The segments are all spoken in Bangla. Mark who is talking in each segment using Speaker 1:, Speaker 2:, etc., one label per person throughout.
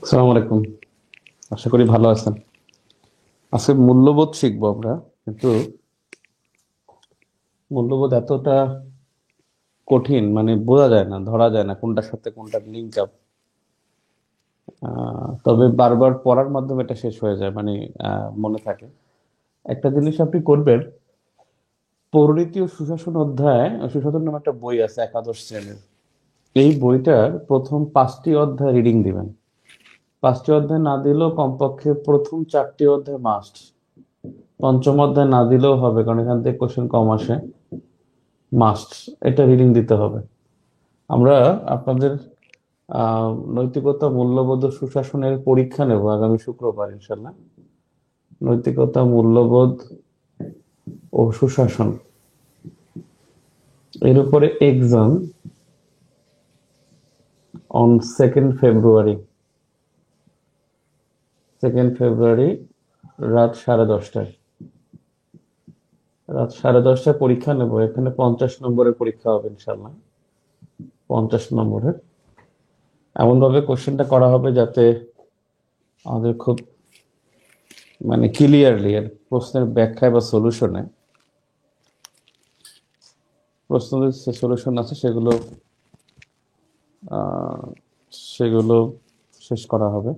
Speaker 1: আসসালামু আলাইকুম। আশা করি ভালো আছেন। আজকে মূল্যবোধ শিখবো আমরা, কিন্তু মূল্যবোধ এতটা কঠিন, মানে বোঝা যায় না, ধরা যায় না কোনটার সাথে কোনটার লিঙ্ক আপ। তবে বারবার পড়ার মাধ্যমে এটা শেষ হয়ে যায়, মানে মনে থাকে। একটা জিনিস আপনি করবেন, পরিণীতি ও সুশাসন অধ্যায়, সুশাসন নামে একটা বই আছে একাদশ শ্রেণীর। এই বইটার প্রথম 5টি অধ্যায় রিডিং দিবেন। 5টি অধ্যায় না দিলেও কমপক্ষে প্রথম 4টি অধ্যায় মাস্ট। পঞ্চম অধ্যায় না দিলেও হবে, কারণ এখান থেকে কোশ্চেন কম আসে। মাস্ট, এটা রিডিং দিতে হবে। আমরা আপনাদের নৈতিকতা, মূল্যবোধ ও সুশাসনের পরীক্ষা নেব আগামী শুক্রবার ইনশাল্লাহ। নৈতিকতা, মূল্যবোধ ও সুশাসন, এর উপরে exam on 2nd February. 2nd ফেব্রুয়ারি রাত 10:30টায়। রাত 10:30টায় পরীক্ষা নেব। এখানে 50 নম্বরের পরীক্ষা হবে ইনশাল্লাহ। 50 নম্বরের। এমন ভাবে কোশ্চেনটা করা হবে যাতে আমাদের খুব, মানে ক্লিয়ারলি এর প্রশ্নের ব্যাখ্যায় বা সলিউশনে, প্রশ্নের যে সলিউশন আছে সেগুলো আহ, সেগুলো শেষ করা হবে।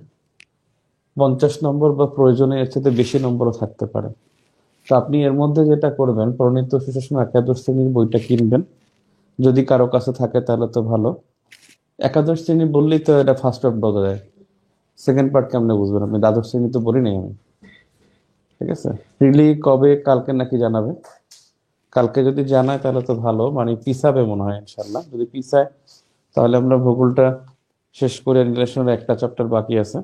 Speaker 1: 50 নম্বর বা প্রয়োজনে এর চেয়ে বেশি নম্বরও থাকতে পারে। তো আপনি এর মধ্যে যেটা করবেন, প্রণীত সুশাসন একাদশ শ্রেণীর বইটা কিনবেন। যদি কারো কাছে থাকে তাহলে তো ভালো। একাদশ শ্রেণী বললেই তো এটা ফার্স্ট পার্ট বোঝা যায়, সেকেন্ড পার্ট কেমনে বুঝবেন আপনি? দ্বাদশ শ্রেণী তো বলি নাই আমি। ঠিক আছে। রিলি কবে, কালকে নাকি জানাবে? কালকে যদি জানায় তাহলে তো ভালো, মানে পিছাবে মনে হয় ইনশাল্লাহ। যদি পিছায় তাহলে আমরা ভূগোলটা শেষ করে, রিলেশনের একটা চ্যাপ্টার বাকি আছে,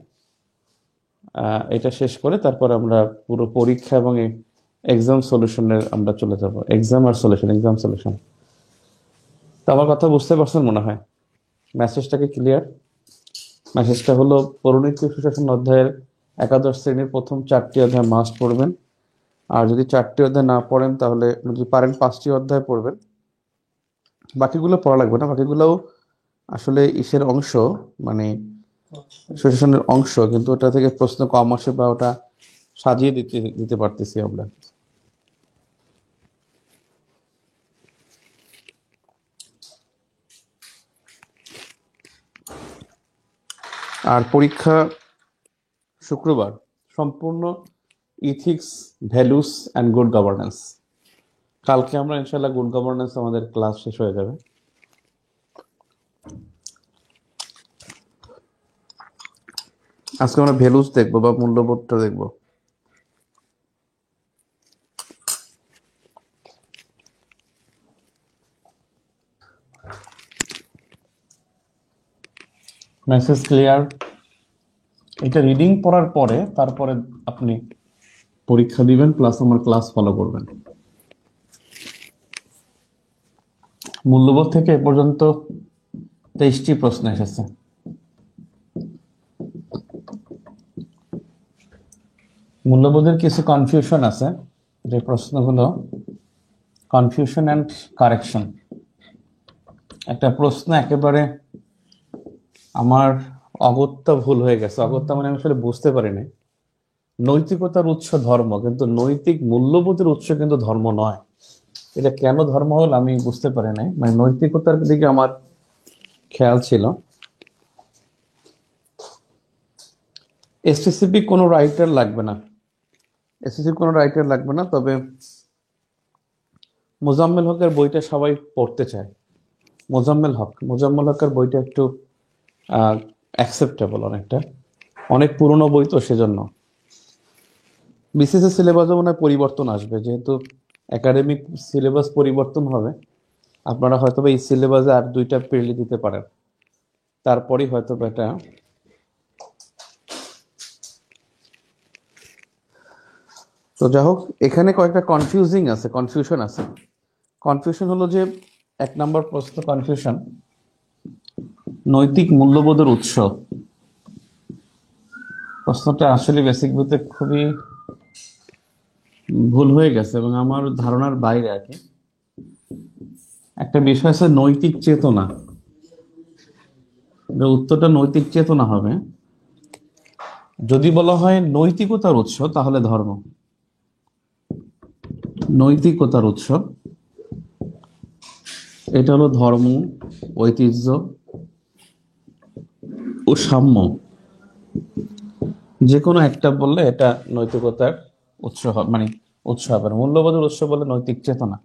Speaker 1: এটা শেষ করে তারপর আমরা পুরো পরীক্ষা এবং এক্সাম সলিউশনের আমরা চলে যাব। এক্সাম আর সলিউশন, এক্সাম সলিউশন। তো আমার কথা বুঝতে পারছেন মনে হয়? মেসেজটা কি ক্লিয়ার? মেসেজটা হলো, পরিণীতি সুশাসন অধ্যায়ের একাদশ শ্রেণীর প্রথম 4টি অধ্যায় মাস্ট পড়বেন। আর যদি 4টি অধ্যায় না পড়েন তাহলে, যদি পারেন 5টি অধ্যায় পড়বেন। বাকিগুলো পড়া লাগবে না, বাকিগুলোও আসলে ইসের অংশ, মানে সুশাসনের অংশ, কিন্তু ওটা থেকে প্রশ্ন কম আসে বা ওটা সাজিয়ে দিতে দিতে পারতেছি আমরা। আর পরীক্ষা শুক্রবার, সম্পূর্ণ ethics, values and good governance. কালকে আমরা ইনশাল্লাহ গুড গভর্নেন্স, আমাদের ক্লাস শেষ হয়ে যাবে। আজকে আমরা ভ্যালুস দেখবো বা মূল্যবোধটা দেখবো। Message clear? এটা রিডিং পড়ার পরে তারপরে আপনি পরীক্ষা দিবেন, প্লাস আমার ক্লাস ফলো করবেন। মূল্যবোধ থেকে এ পর্যন্ত 23টি প্রশ্ন এসেছে। মূল্যবোধের কিছু কনফিউশন আছে, যে প্রশ্নগুলো কনফিউশন অ্যান্ড কারেকশন। একটা প্রশ্ন একেবারে আমার অগত্যা ভুল হয়ে গেছে। অগত্যা মানে আমি আসলে বুঝতে পারিনি। নৈতিকতার উৎস ধর্ম, কিন্তু নৈতিক মূল্যবোধের উৎস কিন্তু ধর্ম নয়। এটা কেন ধর্ম হল আমি বুঝতে পারি নাই, মানে নৈতিকতার দিকে আমার খেয়াল ছিল। স্পেসিফিক কোনো রাইটার লাগবে না, স্পেসিফিক কোনো রাইটার লাগবে না, তবে মোজাম্মেল হকের বইটা সবাই পড়তে চায়। মোজাম্মেল হকের বইটা একটু অ্যাকসেপ্টেবল অনেকটা, অনেক পুরনো বই তো সেজন্য। বিসিএস সিলেবাসও মনে হয় পরিবর্তন আসবে, যেহেতু একাডেমিক সিলেবাস পরিবর্তন হবে। আপনারা হয়তো এই সিলেবাসে আর 2টা পেরিয়ে দিতে পারেন, তারপরেই হয়তো এটা। তো যাই হোক, এখানে কয়েকটা কনফিউশন আছে। কনফিউশন হলো যে, 1 নম্বর প্রশ্ন কনফিউশন, নৈতিক মূল্যবোধের উৎস। প্রশ্নটা আসলে বেসিক বইতে খুবই ভুল হয়ে গেছে এবং আমার ধারণার বাইরে আর কি। একটা বিষয় আছে নৈতিক চেতনা, উত্তরটা নৈতিক চেতনা হবে। যদি বলা হয় নৈতিকতার উৎস তাহলে ধর্ম। নৈতিকতার উৎস এটা হলো ধর্ম, ঐতিহ্য ও সাম্য। যে কোনো একটা বললে এটা নৈতিকতার উৎস হবে, মানে উৎস হবে না। মূল্যবোধের উৎস বলে নৈতিক চেতনা।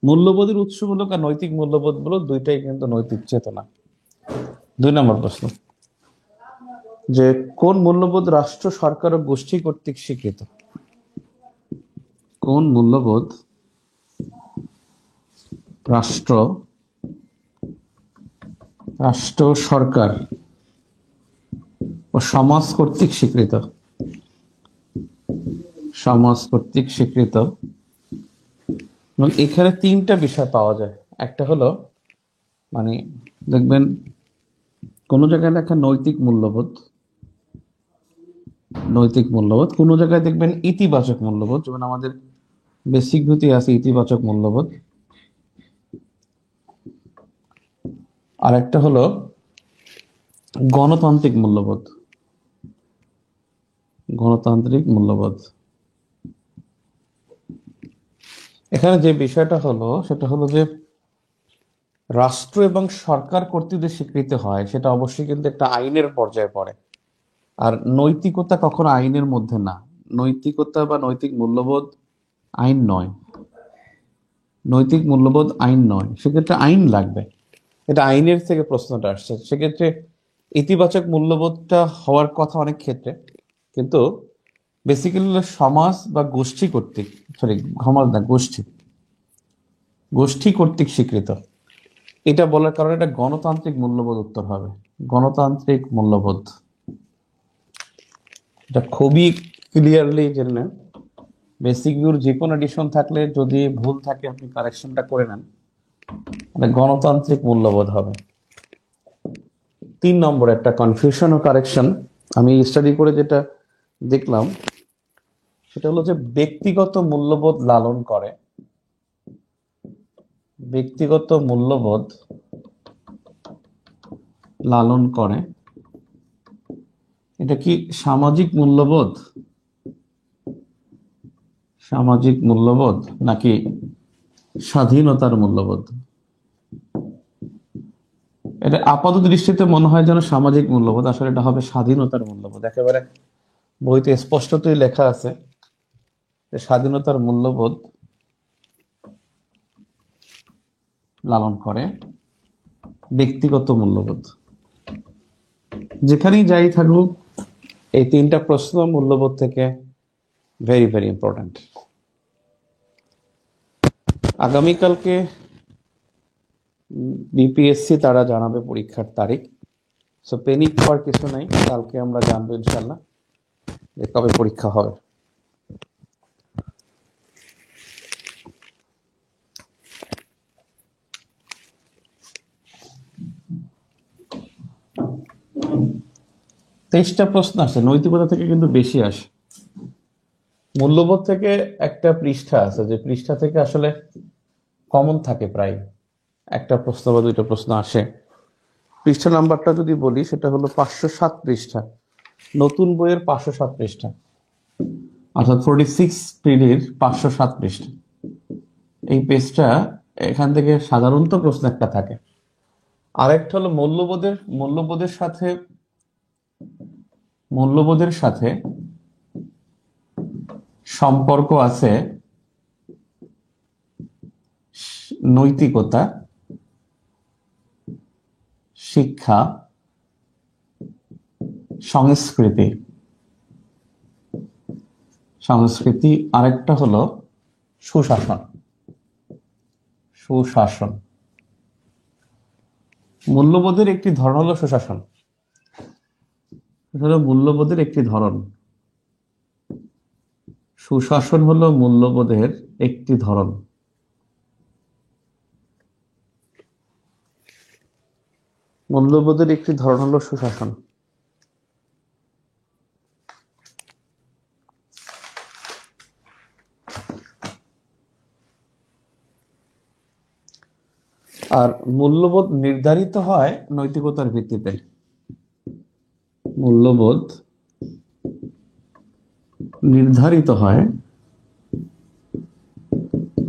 Speaker 1: মূল্যবোধের উৎস বলুক আর নৈতিক মূল্যবোধ বলুক, দুইটাই কিন্তু নৈতিক চেতনা। 2 নম্বর প্রশ্ন, যে কোন মূল্যবোধ রাষ্ট্র, সরকার ও গোষ্ঠী কর্তৃক স্বীকৃত? কোন মূল্যবোধ রাষ্ট্র, সরকার ও সমাজ কর্তৃক স্বীকৃত? সমাজ কর্তৃক স্বীকৃত। এবং এখানে 3টা বিষয় পাওয়া যায়। একটা হলো, মানে দেখবেন কোনো জায়গায় লেখা নৈতিক মূল্যবোধ, কোনো জায়গায় দেখবেন ইতিবাচক মূল্যবোধ, যেমন আমাদের বেসিক ভিত্তি আছে ইতিবাচক মূল্যবোধ। আর একটা হলো গণতান্ত্রিক মূল্যবোধ। গণতান্ত্রিক মূল্যবোধ। এখানে যে বিষয়টা হলো সেটা হলো যে রাষ্ট্র এবং সরকার কর্তৃক যে স্বীকৃতি হয় সেটা অবশ্যই কিন্তু একটা আইনের পর্যায়ে পড়ে। আর নৈতিকতা কখনো আইনের মধ্যে না। নৈতিকতা বা নৈতিক মূল্যবোধ আইন নয়। নৈতিক মূল্যবোধ আইন নয়, সেক্ষেত্রে আইন লাগবে। এটা আইনের থেকে প্রশ্নটা আসছে। সেক্ষেত্রে ইতিবাচক মূল্যবোধটা হওয়ার কথা অনেক ক্ষেত্রে, কিন্তু বেসিক্যালি সমাজ বা গোষ্ঠী কর্তৃক, সরি সমাজ না, গোষ্ঠী কর্তৃক স্বীকৃত। এটা বলার কারণে এটা গণতান্ত্রিক মূল্যবোধ উত্তর হবে। গণতান্ত্রিক মূল্যবোধ, এটা খুবই ক্লিয়ারলি জেনে নেন। বেসিক ভিউর যে কোনো এডিশন থাকলে যদি ভুল থাকে আপনি কারেকশনটা করে নেন। এটা গণতান্ত্রিক মূল্যবোধ হবে। 3 নম্বর একটা কনফিউশন ও কারেকশন আমি স্টাডি করে যেটা দেখলাম সেটা হলো যে ব্যক্তিগত মূল্যবোধ লালন করে। ব্যক্তিগত মূল্যবোধ লালন করে, এটা কি সামাজিক মূল্যবোধ? সামাজিক মূল্যবোধ নাকি স্বাধীনতার মূল্যবোধ? এটা আপাত দৃষ্টিতে মনে হয় যেন সামাজিক মূল্যবোধ, আসলে এটা হবে স্বাধীনতার মূল্যবোধ। একেবারে বইতে স্পষ্টতই লেখা আছে যে স্বাধীনতার মূল্যবোধ লালন করে ব্যক্তিগত মূল্যবোধ। যেখানেই যাই থাকুক এই 3টা প্রশ্ন মূল্যবোধ থেকে ভেরি ভেরি ইম্পর্টেন্ট। আগামীকালকে বিপিএসসি তারা জানাবে পরীক্ষার তারিখ। সো পেনিক হওয়ার কিছু নাই, কালকে আমরা জানবো ইনশাল্লাহ যে কবে পরীক্ষা হবে। তেইশটা প্রশ্ন আসে, নৈতিকতা থেকে কিন্তু বেশি আসে। মূল্যবোধ থেকে একটা পৃষ্ঠা আছে, যে পৃষ্ঠা থেকে আসলে কমন থাকে প্রায় একটা প্রশ্ন বা 2টা প্রশ্ন আসে। পৃষ্ঠা নাম্বারটা যদি বলি সেটা হলো 507 পৃষ্ঠা, নতুন বইয়ের 507 পৃষ্ঠা, অর্থাৎ 46 পিডির 507 পৃষ্ঠা। এই পেজটা, এখান থেকে সাধারণত প্রশ্ন একটা থাকে। আরেকটা হলো মূল্যবোধের সাথে সম্পর্ক আছে নৈতিকতা, শিক্ষা, সংস্কৃতি। আরেকটা হলো সুশাসন। মূল্যবোধের একটি ধরন হলো সুশাসন। মূল্যবোধের একটি ধরন, সুশাসন হলো মূল্যবোধের একটি ধরন। মূল্যবোধের একটি ধরন হলো সুশাসন। আর মূল্যবোধ নির্ধারিত হয় নৈতিকতার ভিত্তিতে। মূল্যবোধ নির্ধারিত হয়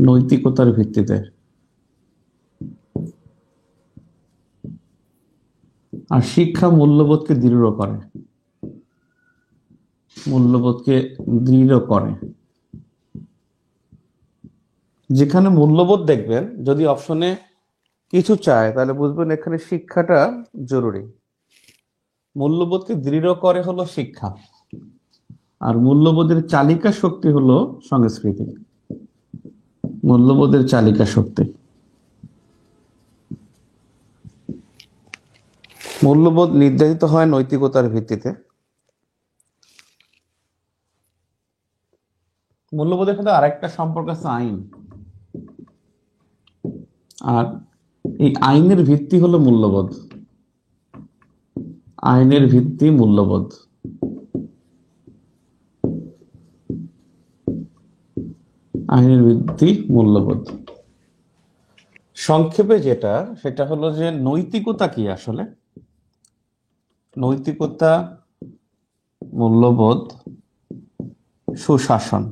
Speaker 1: নৈতিকতার ভিত্তিতে, আর শিক্ষা মূল্যবোধকে দৃঢ় করে, মূল্যবোধকে দৃঢ় করে। যেখানে মূল্যবোধ দেখবেন, যদি অপশনে কিছু চায় তাহলে বুঝবেন এখানে শিক্ষাটা জরুরি। মূল্যবোধকে দৃঢ় করে হলো শিক্ষা, আর মূল্যবোধের চালিকা শক্তি হলো সংস্কৃতি। মূল্যবোধের চালিকা শক্তি, মূল্যবোধ নির্ধারিত হয় নৈতিকতার ভিত্তিতে। মূল্যবোধের সাথে আরেকটা সম্পর্ক আছে আইন, আর এই আইনের ভিত্তি হলো মূল্যবোধ। আইনের ভিত্তি মূল্যবোধ। আইনের ভিত্তি মূল্যবোধ। সংক্ষেপে যেটা, সেটা হলো যে নৈতিকতা কি আসলে? নৈতিকতা, মূল্যবোধ, সুশাসন।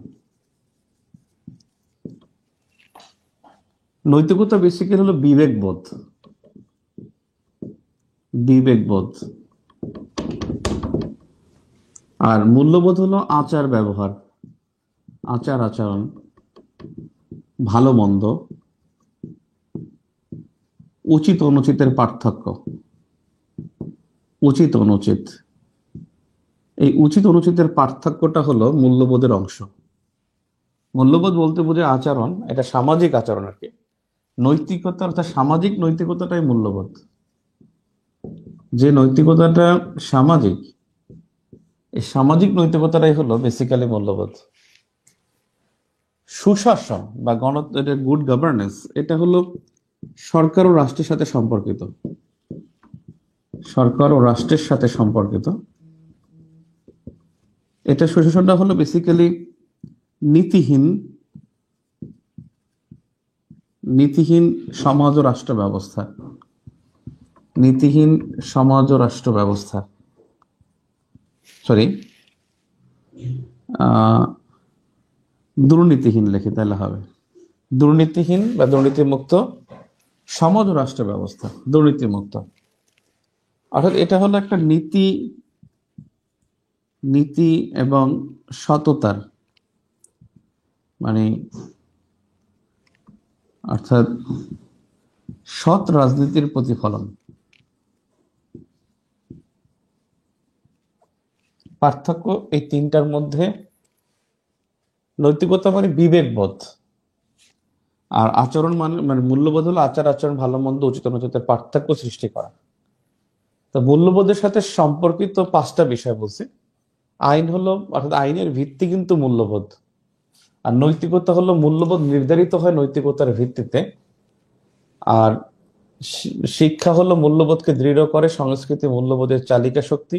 Speaker 1: নৈতিকতা বেসিক্যালি হলো বিবেকবোধ। বিবেকবোধ। আর মূল্যবোধ হলো আচার ব্যবহার, আচার আচরণ, ভালো মন্দ, উচিত অনুচিতের পার্থক্য। উচিত অনুচিত, এই উচিত অনুচিতের পার্থক্যটা হলো মূল্যবোধের অংশ। মূল্যবোধ বলতে বোঝে আচরণ, এটা সামাজিক আচরণ আর কি। নৈতিকতা অর্থাৎ সামাজিক নৈতিকতাটাই মূল্যবোধ। যে নৈতিকতাটা সামাজিক, এই সামাজিক নৈতিকতাটাই হলো বেসিক্যালি মূল্যবোধ। সুশাসন বা গুড গভর্নেন্স, এটা হলো সরকার ও রাষ্ট্রের সাথে সম্পর্কিত। সরকার ও রাষ্ট্রের সাথে সম্পর্কিত। এটা সুশাসনটা হলো বেসিক্যালি নীতিহীন, নীতিহীন সমাজ ও রাষ্ট্র ব্যবস্থা। নীতিহীন সমাজ ও রাষ্ট্র ব্যবস্থা, সরি, দুর্নীতিহীন লেখে তাহলে হবে। দুর্নীতিহীন বা দুর্নীতিমুক্ত সমাজ ও রাষ্ট্র ব্যবস্থা, দুর্নীতিমুক্ত। অর্থাৎ এটা হলো একটা নীতি, নীতি এবং সততার, মানে অর্থাৎ সৎ রাজনীতির প্রতিফলন। পার্থক্য এই তিনটার মধ্যে। নৈতিকতা মানে বিবেকবোধ, আর আচরণ মানে মূল্যবোধ হলো আচার আচরণ, ভালো মন্দ, উচিত অনুচিতের পার্থক্য সৃষ্টি করা। তো মূল্যবোধের সাথে সম্পর্কিত পাঁচটা বিষয় বলছি। আইন হলো, অর্থাৎ আইনের ভিত্তি কিন্তু মূল্যবোধ। আর নৈতিকতা হলো মূল্যবোধ নির্ধারিত হয় নৈতিকতার ভিত্তিতে। আর শিক্ষা হলো মূল্যবোধকে দৃঢ় করে, সংস্কৃতি মূল্যবোধের চালিকা শক্তি।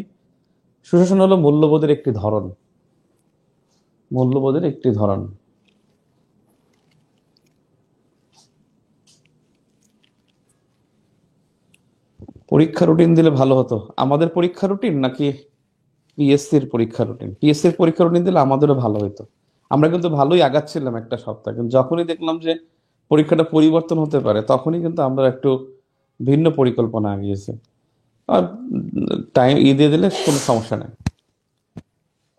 Speaker 1: সুশাসন হলো মূল্যবোধের একটি ধরন, মূল্যবোধের একটি ধরন। পরীক্ষা রুটিন দিলে ভালো হতো। আমাদের পরীক্ষা রুটিন নাকি পিএসসির পরীক্ষা রুটিন? পিএসসির পরীক্ষা রুটিন দিলে আমাদেরও ভালো হতো। আমরা কিন্তু ভালোই আগাচ্ছিলাম একটা সপ্তাহ, কিন্তু যখনই দেখলাম যে পরীক্ষাটা পরিবর্তন হতে পারে, তখনই কিন্তু আমরা একটু ভিন্ন পরিকল্পনা আগিয়েছি। আর টাইম দিয়ে দিলে কোনো সমস্যা নেই।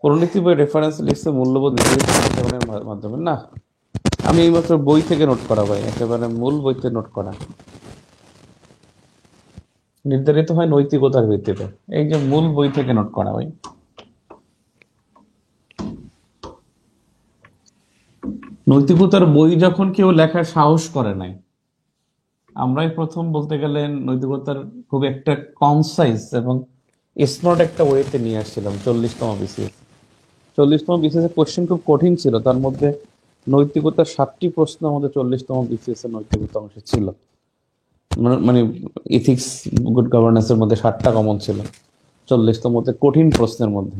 Speaker 1: পরিণতি বই রেফারেন্স লিখছে মূল্যবোধ নির্ধারিত আচরণের মাধ্যমে না। আমি এইমাত্র বই থেকে নোট করা ভাই, একেবারে মূল বইতে নোট করা। নির্ধারিত হয় নৈতিকতার ভিত্তিতে, এই যে মূল বই থেকে নোট করা ভাই। নৈতিকতার বই যখন কেউ লেখার সাহস করে নাই, আমরাই প্রথম বলতে গেলে নৈতিকতার খুব একটা কনসাইজ এবং স্মার্ট একটা ওয়েতে নিয়ে আসছিলাম 40তম বিসিএস। 40তম বিসিএস এর কোশ্চেন খুব কঠিন ছিল, তার মধ্যে নৈতিকতার 7টি প্রশ্ন আমাদের 40তম বিসিএস এর নৈতিকতা অংশে ছিল। মানে ইথিক্স, গুড গভর্নেন্স এর মধ্যে 7টা কমন ছিল, 40তম কঠিন প্রশ্নের মধ্যে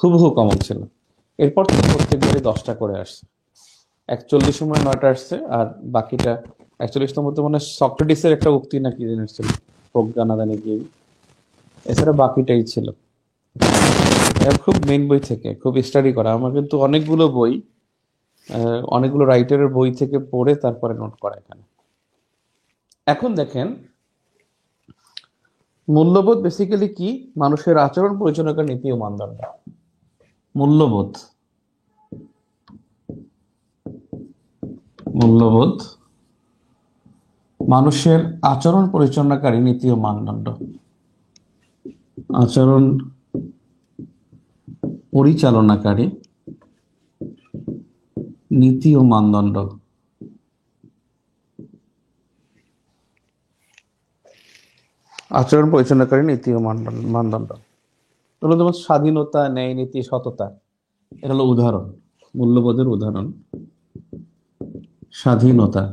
Speaker 1: হুবহু কমন ছিল। এরপর থেকে প্রত্যেকবারই 10টা করে আসছে। 41 সময় 9টা আসছে, আর বাকিটা 41তম মানে সক্রেটিসের একটা উক্তি না কি জিনিস ছিল, প্রজ্ঞা না জানি কি, এছাড়া বাকিটাই ছিল। এর খুব মেইন বই থেকে খুব স্টাডি করা, আমার কিন্তু অনেকগুলো বই, অনেকগুলো রাইটারের বই থেকে পড়ে তারপরে নোট করা এখানে। এখন দেখেন, মূল্যবোধ বেসিক্যালি কি? মানুষের আচরণ পরিচালনার নীতি ও মানদণ্ড। মূল্যবোধ, মূল্যবোধ মানুষের আচরণ পরিচালনাকারী নীতি ও মানদণ্ড। আচরণ পরিচালনাকারী নীতি ও মানদণ্ড। আচরণ পরিচালনাকারী নীতি ও মানদণ্ড হলো যেমন স্বাধীনতা, ন্যায় নীতি, সততা। এটা হলো উদাহরণ, মূল্যবোধের উদাহরণ। স্বাধীনতা,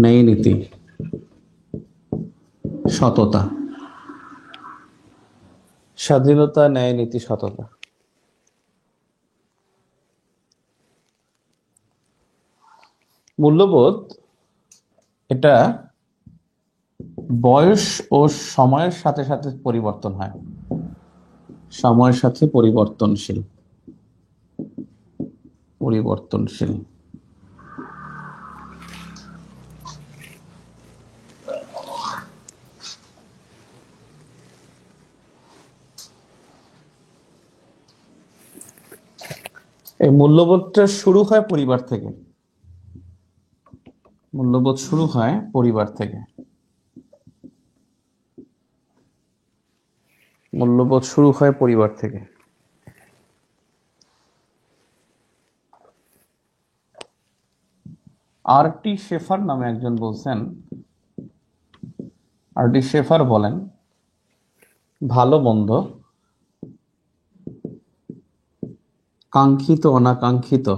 Speaker 1: ন্যায় নীতি, সততা। স্বাধীনতা, ন্যায় নীতি, সততা। মূল্যবোধ এটা বয়স ও সময়ের সাথে সাথে পরিবর্তন হয়, সময়ের সাথে পরিবর্তনশীল, পরিবর্তনশীল। এই মূল্যবোধটা শুরু হয় পরিবার থেকে, মূল্যবোধ শুরু হয় পরিবার থেকে, মূল্যবোধ শুরু হয় পরিবার থেকে। আর.টি. শেফার নামে একজন বলছেন, আর.টি. শেফার বলেন, ভালো মন্দ, কাঙ্ক্ষিত অনাকাঙ্ক্ষিত,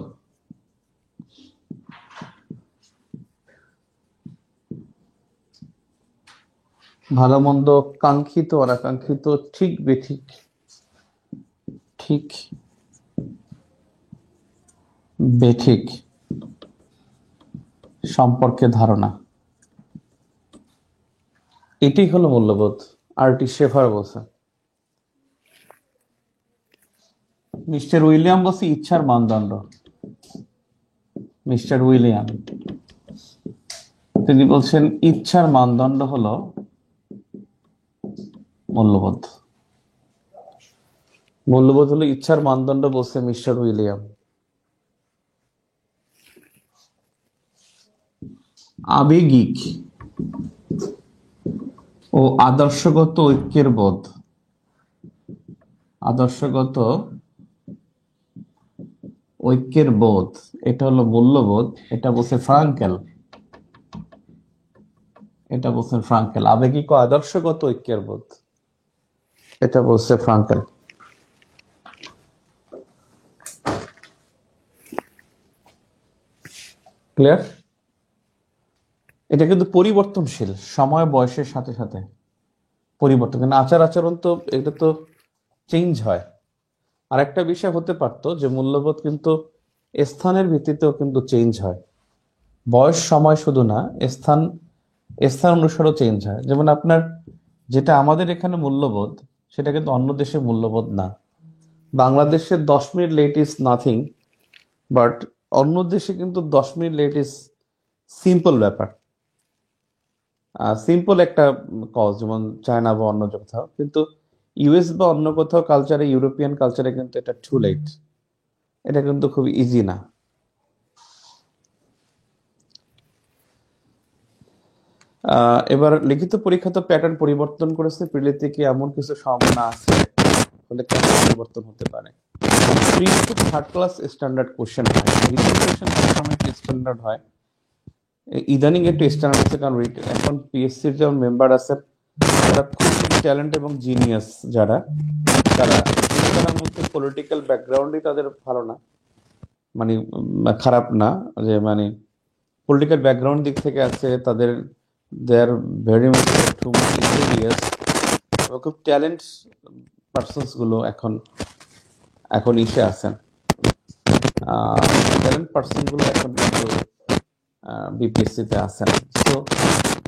Speaker 1: ভালো মন্দ, কাঙ্ক্ষিত অনাকাঙ্ক্ষিত, ঠিক বেঠিক, ঠিক বেঠিক সম্পর্কে ধারণা, এটি হলো মূল্যবোধ। আর.টি. শেফার বলছেন। মিস্টার উইলিয়াম বলছে ইচ্ছার মানদণ্ড। মিস্টার উইলিয়াম তিনি বলছেন ইচ্ছার মানদণ্ড হলো মূল্যবোধ। মূল্যবোধ হলো ইচ্ছার মানদণ্ড বলছে মিস্টার উইলিয়াম। আবেগিক ও আদর্শগত ঐক্যের বোধ, আদর্শগত ঐক্যের বোধ, এটা হলো মূল্যবোধ। এটা বলছে ফ্রাঙ্কেল, এটা বলছেন ফ্রাঙ্কেল। আবেগিক ও আদর্শগত ঐক্যের বোধ, এটা বলছে ফ্রাঙ্কেল। ক্লিয়ার? এটা কিন্তু পরিবর্তনশীল, সময় বয়সের সাথে সাথে পরিবর্তন। কিন্তু আচার আচরণ তো এটা তো চেঞ্জ হয়। আর একটা বিষয় হতে পারতো যে মূল্যবোধ কিন্তু স্থানের ভিত্তিতেও কিন্তু চেঞ্জ হয়। বয়স সময় শুধু না, স্থান, স্থান অনুসারেও চেঞ্জ হয়। যেমন আপনার যেটা আমাদের এখানে মূল্যবোধ, সেটা কিন্তু অন্য দেশে মূল্যবোধ না। বাংলাদেশে 10 minute late is nothing, but অন্য দেশে কিন্তু 10 মিনিট লেট ইজ সিম্পল ব্যাপার, সিম্পল একটা কজ, যেমন চায়না বা অন্য কোথাও। কিন্তু ইউএস বা অন্য কোথাও কালচারে, ইউরোপিয়ান কালচারে কিন্তু এটা টু লেট, এটা কিন্তু খুব ইজি না। এবার লিখিত পরীক্ষা তো প্যাটার্ন পরিবর্তন করেছে, প্রিলিতে কি এমন কিছু সম্ভাবনা আছে হলে কেন পরিবর্তন হতে পারে? Pre to third class standard question হয়, রিটেন কোশ্চেন সবসময় একটু স্ট্যান্ডার্ড হয়। ইদানিং একটু স্ট্যান্ডার্ড আছে, কারণ এখন পিএসসির যেমন মেম্বার আছে তারা খুব ট্যালেন্ট এবং জিনিয়াস যারা, তারা তার মধ্যে পলিটিক্যাল ব্যাকগ্রাউন্ডই তাদের ভালো না, মানে খারাপ না, যে মানে পলিটিক্যাল ব্যাকগ্রাউন্ড দিক থেকে আছে তাদের, they are very much too much intelligence, খুব ট্যালেন্ট পার্সনস গুলো এখন এখন ইসে আছেন, ট্যালেন্ট পার্সন গুলো এখন কিন্তু বিপিএসসিতে আছেন। তো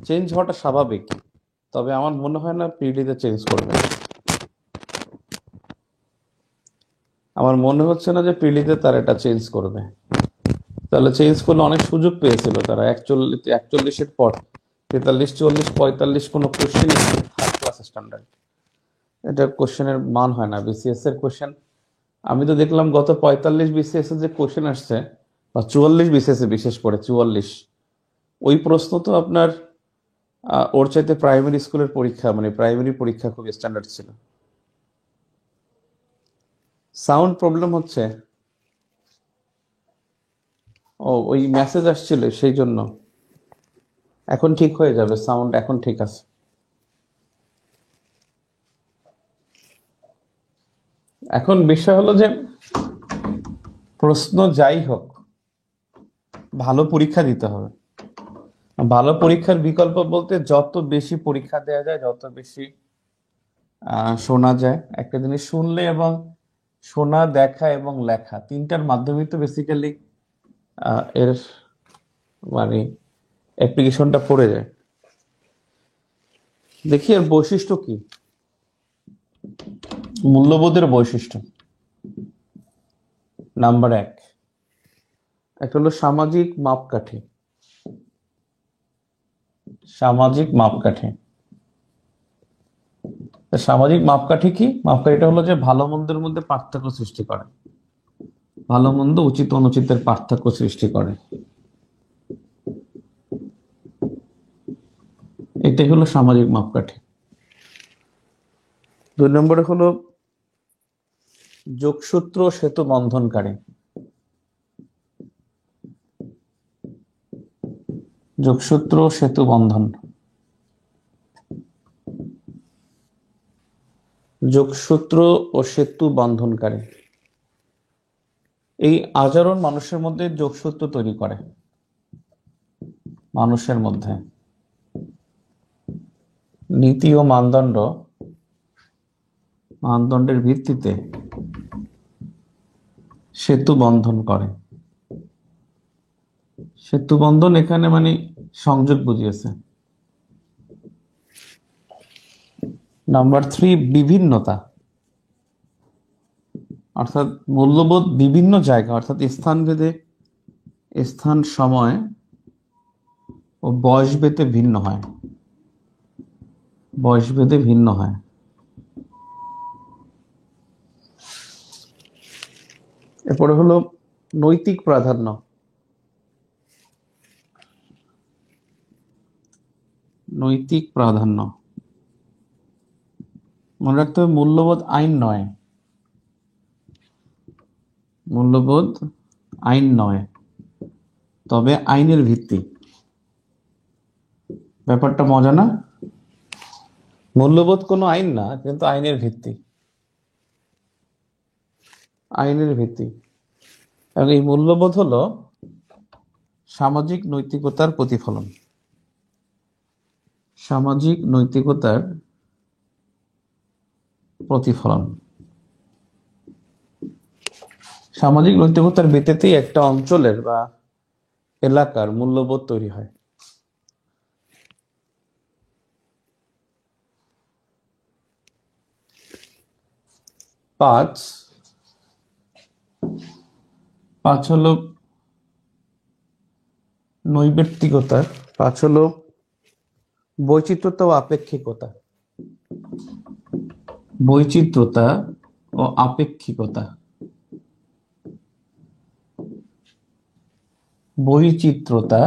Speaker 1: চেঞ্জ হওয়াটা স্বাভাবিক, তবে আমার মনে হয় না পিডিতে চেঞ্জ করবে। আমার মনে হচ্ছে না যে প্রিলিতে তারা এটা চেঞ্জ করবে। তাহলে চেঞ্জ করলে অনেক সুযোগ পেয়েছিল তারা 41-41-এর পর 43-44-45 কোনো কোশ্চেন থার্ড ক্লাস স্ট্যান্ডার্ড। এটা কোশ্চেনের মান হয় না বিসিএস এর কোশ্চেন। আমি তো দেখলাম গত 45 বিসিএস এর যে কোশ্চেন আসছে, বা 44 বিসিএস এ, বিশেষ করে 44, ওই প্রশ্ন তো আপনার ওর চাইতে প্রাইমারি স্কুলের পরীক্ষা, মানে প্রাইমারি পরীক্ষা খুব স্ট্যান্ডার্ড ছিল। সাউন্ড প্রবলেম হচ্ছে। ওই মেসেজ আসছিল সেই জন্য। এখন ঠিক হয়ে যাবে, সাউন্ড এখন ঠিক আছে। এখন বিষয় হলো যে প্রশ্ন যাই হোক, ভালো পরীক্ষা দিতে হবে। ভালো পরীক্ষার বিকল্প বলতে যত বেশি পরীক্ষা দেওয়া যায়, যত বেশি শোনা যায়। একটা জিনিস শুনলে এবং শোনা, দেখা এবং লেখা, তিনটার মাধ্যমে তো বেসিক্যালি এর মানে অ্যাপ্লিকেশনটা পড়ে যায়। দেখি এর বৈশিষ্ট্য কি, মূল্যবোধের বৈশিষ্ট্য। নাম্বার একটা হলো সামাজিক মাপকাঠি। সামাজিক মাপকাঠি। সামাজিক মাপকাঠি কি? মাপকাঠিটা হলো যে ভালো মন্দের মধ্যে পার্থক্য সৃষ্টি করে, ভালো মন্দ, উচিত অনুচিতের পার্থক্য সৃষ্টি করে। এটাই হলো সামাজিক মাপকাঠি। 2 নম্বরে হলো যোগসূত্র সেতু বন্ধনকারী। যোগসূত্র সেতু বন্ধন। যোগসূত্র ও সেতু বন্ধনকারী। এই আচরণ মানুষের মধ্যে যোগসূত্র তৈরি করে। মানুষের মধ্যে নীতি ও মানদণ্ডের ভিত্তিতে সেতু বন্ধন করে। সেতু বন্ধন এখানে মানে সংযোগ বুঝিয়েছে। নাম্বার 3, বিভিন্নতা। অর্থাৎ মূল্যবোধ বিভিন্ন জায়গা, অর্থাৎ স্থানভেদে, স্থান, সময় ও বয়সভেদে ভিন্ন হয়। বয়সভেদে ভিন্ন হয়। এরপরে হলো নৈতিক প্রাধান্য। নৈতিক প্রাধান্য। মনে রাখতে হবে মূল্যবোধ আইন নয়। মূল্যবোধ আইন নয়, তবে আইনের ভিত্তি। ব্যাপারটা মজা না? মূল্যবোধ কোনো আইন না, কিন্তু আইনের ভিত্তি। আইনের ভিত্তি। এবং এই মূল্যবোধ হলো সামাজিক নৈতিকতার প্রতিফলন। সামাজিক নৈতিকতার প্রতিফলন। সামাজিক নৈতিকতার ভিত্তিতেই একটা অঞ্চলের বা এলাকার মূল্যবোধ তৈরি হয়। পাঁচ হলো নৈর্ব্যক্তিকতা। 5 হলো বৈচিত্র্যতা ও আপেক্ষিকতা। বৈচিত্র্যতা ও আপেক্ষিকতা। বৈচিত্র্যতা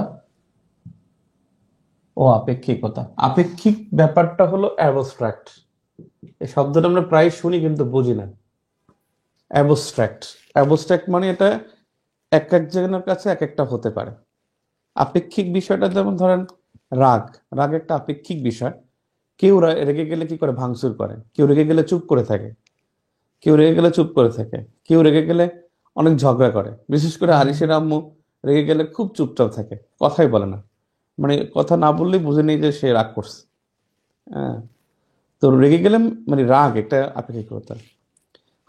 Speaker 1: ও আপেক্ষিকতা। আপেক্ষিক ব্যাপারটা হলো অ্যাবস্ট্রাক্ট। এই শব্দটা আমরা প্রায় শুনি কিন্তু বুঝি না। অ্যাবস্ট্রাক্ট। অ্যাবস্ট্রাক্ট মানে এটা এক এক জনের কাছে এক একটা হতে পারে। আপেক্ষিক বিষয়টা যেমন ধরেন রাগ। রাগ একটা আপেক্ষিক বিষয়। কেউ রেগে গেলে কি করে? ভাঙচুর করে। কেউ রেগে গেলে চুপ করে থাকে। কেউ রেগে গেলে চুপ করে থাকে। কেউ রেগে গেলে অনেক ঝগড়া করে। বিশেষ করে আরিসের আম্মু রেগে গেলে খুব চুপচাপ থাকে, কথাই বলে না। মানে কথা না বললেই বুঝে নেই যে সে রাগ করছে। হ্যাঁ, তো রেগে গেলে মানে রাগ একটা আপেক্ষিকতা।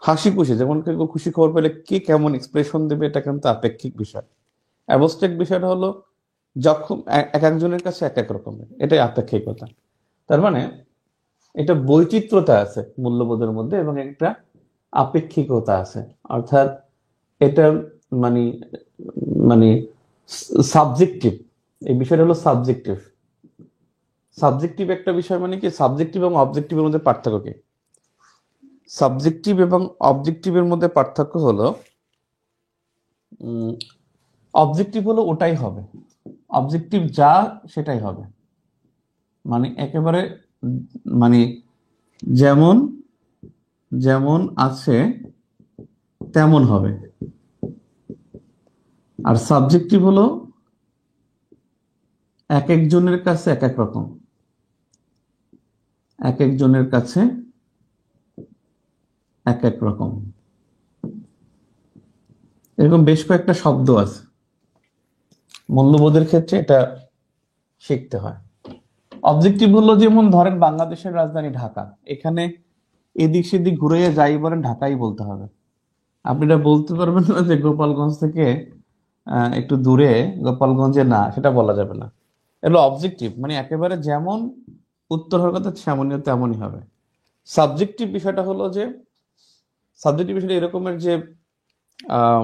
Speaker 1: হাসি খুশি, যেমন কেউ খুশি খবর পেলে কে কেমন এক্সপ্রেশন দেবে, এটা কিন্তু আপেক্ষিক বিষয়। অ্যাবস্ট্রাক্ট বিষয়টা হলো যখন এক একজনের কাছে এক এক রকমের, এটাই আপেক্ষিকতা। তার মানে এটা বৈচিত্র্যতা আছে মূল্যবোধের মধ্যে, এবং একটা আপেক্ষিকতা আছে, অর্থাৎ এটা মানে মানে সাবজেক্টিভ। এই বিষয়টা হলো সাবজেক্টিভ। সাবজেক্টিভ একটা বিষয় মানে কি, সাবজেক্টিভ এবং অবজেক্টিভের মধ্যে পার্থক্য কি? সাবজেক্টিভ এবং অবজেক্টিভের মধ্যে পার্থক্য হলো, অবজেক্টিভ হলো ওটাই হবে, অবজেক্টিভ যা সেটাই হবে, মানে একেবারে মানে যেমন যেমন আছে তেমন হবে। আর সাবজেক্টিভ হলো এক একজনের কাছে এক এক রকম, এক একজনের কাছে এক এক রকম। এরকম বেশ কয়েকটা শব্দ আছে, মূল্যবোধের ক্ষেত্রে এটা শিখতে হয়। অবজেক্টিভ হলো, যেমন ধরেন বাংলাদেশের রাজধানী ঢাকা, এখানে এদিক সেদিক ঘুরে যাই বলেন ঢাকাই বলতে হবে। আপনি এটা বলতে পারবেন না যে গোপালগঞ্জ থেকে একটু দূরে গোপালগঞ্জে না, সেটা বলা যাবে না। এগুলো অবজেক্টিভ, মানে একেবারে যেমন উত্তর হওয়ার কথা তেমনই তেমনই হবে। সাবজেক্টিভ বিষয়টা হলো যে, সাবজেক্টিভ বিষয়টা এরকমের যে আহ,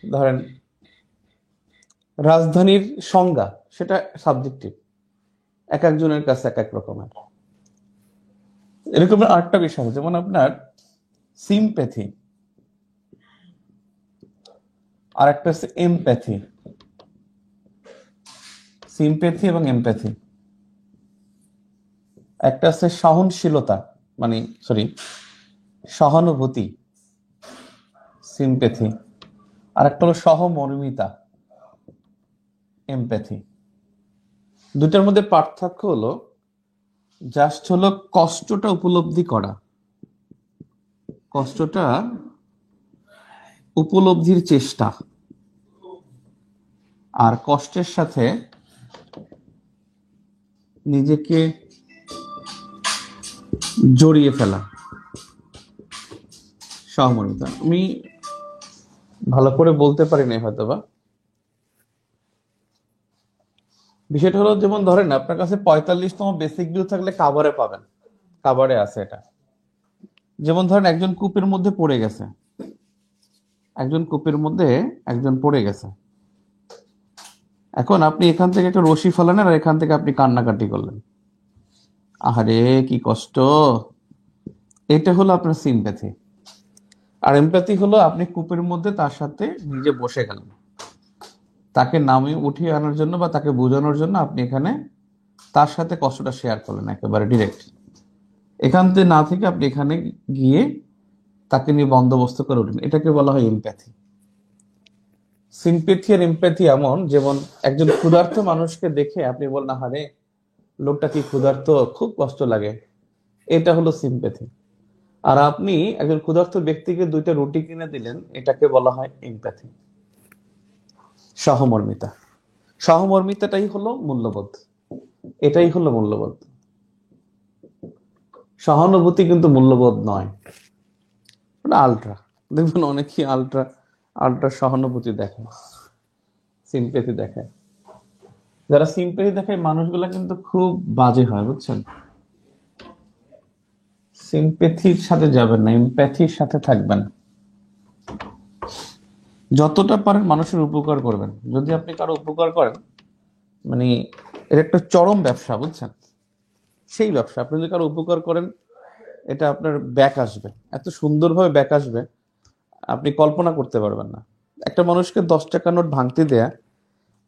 Speaker 1: ধরেন রাজধানীর সংজ্ঞা, সেটা সাবজেক্টিভ, এক একজনের কাছে এক এক রকমের। এরকম আরেকটা বিষয় আছে, যেমন আপনার সিম্প্যাথি, আর একটা হচ্ছে এমপ্যাথি। সিম্প্যাথি এবং এমপ্যাথি, একটা আছে সহনশীলতা, মানে সরি সহানুভূতি, সিম্প্যাথি। আর একটা হলো সহমর্মিতা, এমপ্যাথি। দুটার মধ্যে পার্থক্য হলো জাস্ট হলো কষ্টটা উপলব্ধি করা, কষ্টটা উপলব্ধির চেষ্টা, আর কষ্টের সাথে নিজেকে জড়িয়ে ফেলা, সহমর্মিতা। আমি ভালো করে বলতে পারি না হয়তোবা। বিষয়টা হলো, যেমন ধরেন আপনার কাছে 45তম বেসিক ভিউ থাকলে কাভারে পাবেন, কাভারে আছে এটা। যেমন ধরেন একজন কূপের মধ্যে পড়ে গেছে, একজন কূপের মধ্যে একজন পড়ে গেছে। এখন আপনি এখান থেকে একটা রশি ফেলালেন আর এখান থেকে আপনি কান্নাকাটি করলেন, আহারে কি কষ্ট। এটা হলো আপনার সিম্প্যাথি। আর এমপ্যাথি হলো আপনি কূপের মধ্যে তার সাথে নিজে বসে গেলেন, তাকে নামিয়ে উঠিয়ে আনার জন্য বা তাকে বোঝানোর জন্য আপনি এখানে তার সাথে কষ্টটা শেয়ার করলেন একেবারে ডিরেক্ট। এখান থেকে না থেকে আপনি এখানে গিয়ে তাকে নিয়ে বন্দোবস্ত করে উঠলেন, এটাকে বলা হয় এমপ্যাথি। সিম্প্যাথি আর এমপ্যাথি এমন, যেমন একজন ক্ষুধার্ত মানুষকে দেখে আপনি বলেন, আহারে লোকটা কি ক্ষুধার্ত, খুব কষ্ট লাগে, এটা হলো সিম্প্যাথি। আর আপনি একজন ক্ষুধার্ত ব্যক্তিকে 2টা রুটি কিনে দিলেন, এটাকে বলা হয় এমপ্যাথি, সহমর্মিতা। সহমর্মিতাটাই হলো মূল্যবোধ, এটাই হলো মূল্যবোধ। সহানুভূতি কিন্তু মূল্যবোধ নয়, ওটা আলট্রা। দেখবেন অনেকেই আলট্রা আলট্রা সহানুভূতি দেখায়, সিম্প্যাথি দেখায়। যারা সিম্প্যাথি দেখায় মানুষগুলা কিন্তু খুব বাজে হয়, বুঝছেন। সিম্প্যাথির সাথে যাবেন না, এমপ্যাথির সাথে থাকবেন। যতটা পারেন মানুষের উপকার করবেন। যদি আপনি কারো উপকার করেন, মানে এটা একটা চরম ব্যবসা, বুঝছেন। সেই ব্যবসা, আপনি যদি কারো উপকার করেন, এটা আপনার ব্যাক আসবে, এত সুন্দরভাবে ব্যাক আসবে আপনি কল্পনা করতে পারবেন না। একটা মানুষকে 10 টাকা নোট ভাঙতে দেয়া,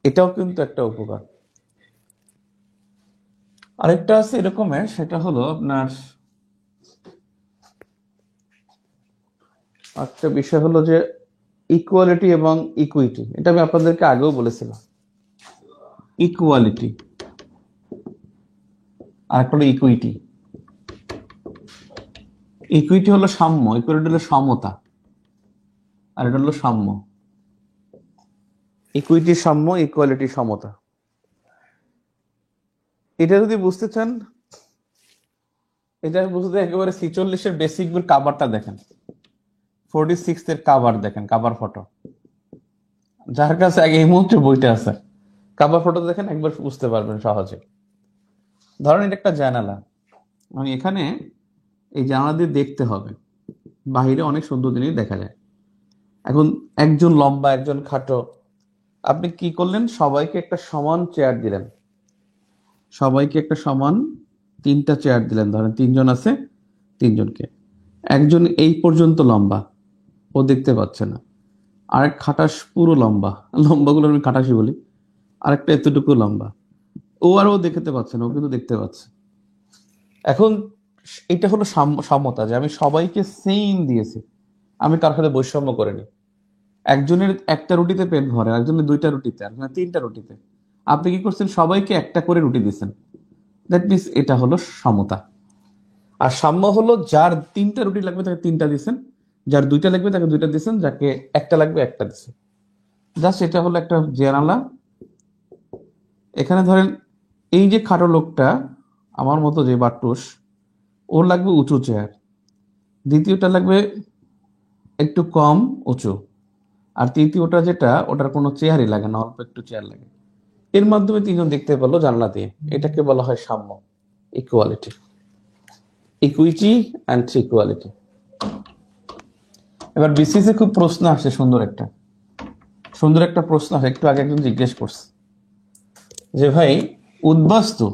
Speaker 1: এটাও কিন্তু একটা উপকার। আরেকটা আছে এরকমের, সেটা হলো আপনার একটা বিষয় হলো যে ইকুয়ালিটি এবং ইকুইটি। এটা আমি আপনাদেরকে আগেও বলেছিলাম। ইকুয়ালিটি আর একটা হলো ইকুইটি। ইকুইটি হলো সাম্য, ইকুয়ালিটি হলো সমতা, আর এটা হলো সাম্য। ইকুইটি সাম্য, ইকুয়ালিটি সমতা। এটা যদি বুঝতে চান, এটা বুঝতে একেবারে 46-এর বেসিক বইয়ের কাভারটা দেখেন, 46 এর কাভার দেখেন, কাভার ফটো। যার কাছে আগে এই মুহূর্তে বইটা আছে, কাভার ফটো দেখেন, একবার বুঝতে পারবেন সহজে। ধরেন এটা একটা জানালা, মানে এখানে এই জানালা দিয়ে দেখতে হবে, বাহিরে অনেক সুন্দর জিনিস দেখা যায়। এখন একজন লম্বা একজন খাটো, আপনি কি করলেন, সবাইকে একটা সমান চেয়ার দিলেন, সবাইকে একটা সমান 3টা চেয়ার দিলেন, ধরেন 3জন আছে, 3জনকে, একজন এই পর্যন্ত লম্বা, ও দেখতে পাচ্ছে না, আরেক খাটাস পুরো লম্বা, লম্বাগুলো আমি খাটাসই বলি, আরেকটা এতটুকু লম্বা, ও আর ও দেখতে পাচ্ছে না, ও কিন্তু দেখতে পাচ্ছে। এখন এটা হলো সমতা, যে আমি সবাইকে সেম দিয়েছি, আমি কার সাথে বৈষম্য করিনি। একজনের একটা রুটিতে পেট ভরে, একজনের 2টা রুটিতে, একজনের 3টা রুটিতে, আপনি কি করছেন, সবাইকে একটা করে রুটি দিচ্ছেন। দ্যাট মিনস এটা হলো সমতা। আর সাম্য হলো যার 3টা রুটি লাগবে তাকে 3টা দিচ্ছেন, যার 2টা লাগবে তাকে 2টা দিচ্ছেন, যাকে একটা লাগবে একটা দিচ্ছেন। জাস্ট এটা হলো একটা জানালা। এখানে ধরেন এই যে খাটো লোকটা, আমার মতো যে বাট্টুস, ওর লাগবে উঁচু চেয়ার, দ্বিতীয়টা লাগবে একটু কম উঁচু, আর তৃতীয়টা যেটা, ওটার কোনো চেয়ারই লাগে না, অল্প একটু চেয়ার লাগে। এর মাধ্যমে 3জন দেখতে পেলো জানলা দিয়ে। এটাকে বলা হয় সাম্য, ইকুয়ালিটি, ইকুইটি অ্যান্ড ইকুয়ালিটি। এবার বিসিএস খুব প্রশ্ন আসে, সুন্দর একটা প্রশ্ন আসে, একটু আগে একজন জিজ্ঞেস করছে যে ভাই, উদ্বাস্তু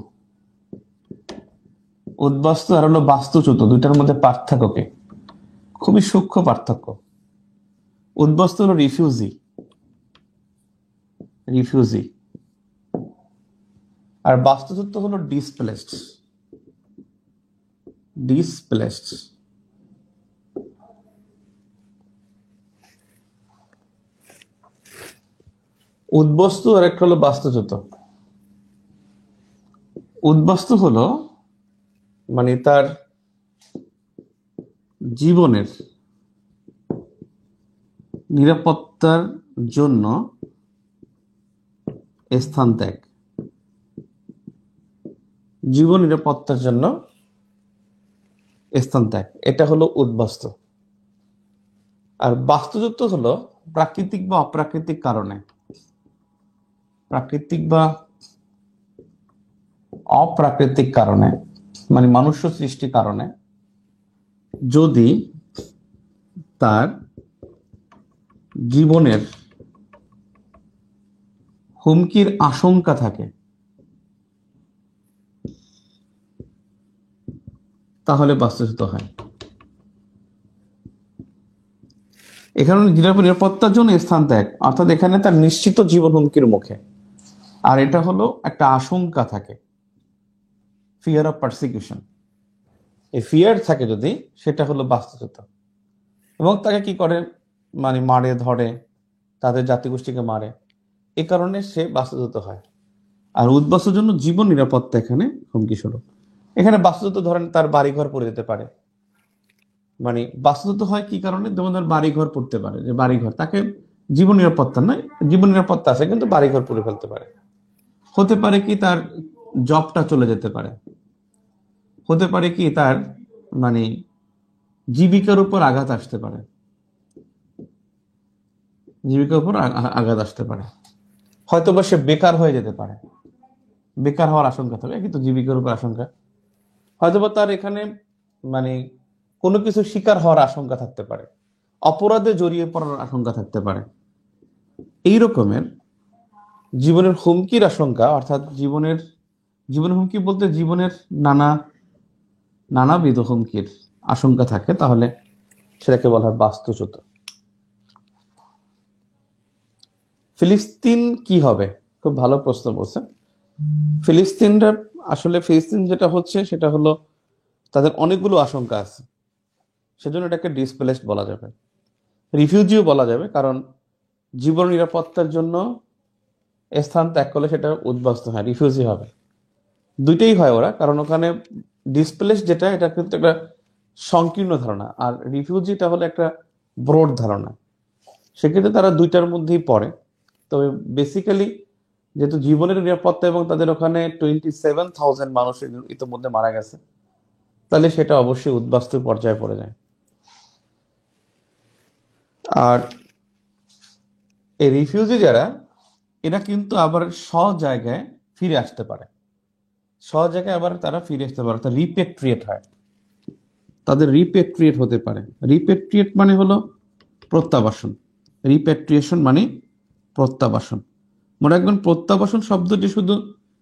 Speaker 1: উদ্বাস্তু আর হলো বাস্তুচ্যুত, দুইটার মধ্যে পার্থক্য কি? খুবই সূক্ষ্ম পার্থক্য। উদ্বাস্তু হলো রিফিউজি, রিফিউজি, আর বাস্তুচ্যুত হলো ডিসপ্লেসড, ডিসপ্লেসড। উদ্বস্তু আর একটা হলো বাস্তুচ্যুত। উদ্বাস্তু হলো মানে তার জীবনের নিরাপত্তার জন্য স্থান ত্যাগ, জীবন নিরাপত্তার জন্য স্থান ত্যাগ, এটা হলো উদ্বাস্তু। আর বাস্তুচ্যুত হলো প্রাকৃতিক বা অপ্রাকৃতিক কারণে, প্রাকৃতিক বা অপ্রাকৃতিক কারণে, মানে মনুষ্য সৃষ্টি কারণে, যদি তার জীবনের হুমকির আশঙ্কা থাকে, তাহলে বাস্তুচ্যুত হয়। এখানে নিরাপত্তার জন্য স্থান ত্যাগ, অর্থাৎ এখানে তার নিশ্চিত জীবন হুমকির মুখে, আর এটা হলো একটা আশঙ্কা থাকে, ফিয়ার অফ পারসিকিউশন, এই ফিয়ার থাকে যদি, সেটা হলো বাস্তুচ্যুত। এবং তাকে কি করে, মানে মারে ধরে, তাদের জাতিগোষ্ঠীকে মারে, এ কারণে সে বাস্তুচ্যুত হয়। আর উদ্বাস্তুর জন্য জীবন নিরাপত্তা এখানে হুমকি স্বরূপ। এখানে বাস্তুচ্যুত ধরেন তার বাড়িঘর পড়ে যেতে পারে, মানে বাস্তুচ্যুত হয় কি কারণে, যেমন ধর বাড়িঘর পড়তে পারে, যে বাড়িঘর তাকে জীবন নিরাপত্তা নয়, জীবন নিরাপত্তা আছে কিন্তু বাড়িঘর পড়ে ফেলতে পারে। হতে পারে কি তার জবটা চলে যেতে পারে, হতে পারে কি তার মানে জীবিকার উপর আঘাত আসতে পারে, জীবিকার উপর আঘাত আসতে পারে, হয়তো বা সে বেকার হয়ে যেতে পারে, বেকার হওয়ার আশঙ্কা থাকে, কিন্তু জীবিকার উপর আশঙ্কা, হয়তোবা তার এখানে মানে কোনো কিছু শিকার হওয়ার আশঙ্কা থাকতে পারে, অপরাধে জড়িয়ে পড়ার আশঙ্কা থাকতে পারে। এই রকমের জীবনের হুমকির আশঙ্কা, অর্থাৎ জীবনের হুমকি বলতে জীবনের নানাবিধ হুমকির আশঙ্কা থাকে, তাহলে সেটাকে বলা হয় বাস্তুচ্যুত। ফিলিস্তিন কি হবে? খুব ভালো প্রশ্ন বলছেন। ফিলিস্তিনরা আসলে, ফিলিস্তিন যেটা হচ্ছে সেটা হলো তাদের অনেকগুলো আশঙ্কা আছে, সেজন্য এটাকে ডিসপ্লেসড বলা যাবে, রিফিউজিও বলা যাবে, কারণ জীবন নিরাপত্তার জন্য স্থান ত্যাগ করলে সেটা উদ্বাস্তু হয়, রিফিউজি হবে, দুইটাই হয় ওরা, কারণ ওখানে ডিসপ্লেসড যেটা, এটা কিন্তু একটা সংকীর্ণ ধারণা, আর রিফিউজিটা হলো একটা ব্রড ধারণা, সেক্ষেত্রে তারা দুইটার মধ্যেই পড়ে। তবে বেসিক্যালি যেহেতু জীবনের নিরাপত্তা এবং তাদের ওখানে 27,000 মানুষ ইতিমধ্যে মারা গেছে, তাহলে সেটা অবশ্যই উদ্বাস্তুর পর্যায়ে পড়ে যায়। আর এই রিফিউজি যারা, এরা কিন্তু আবার জায়গায় ফিরে আসতে পারে, জায়গায় আবার তারা ফিরে আসতে পারে, রিপেট্রিয়েট হয়। তাদের রিপেট্রিয়েট হতে পারে। রিপেট্রিয়েট মানে হলো প্রত্যাবাসন, রিপেট্রিয়েশন মানে প্রত্যাবাসন। মনে রাখবেন প্রত্যাবাসন শব্দটি শুধু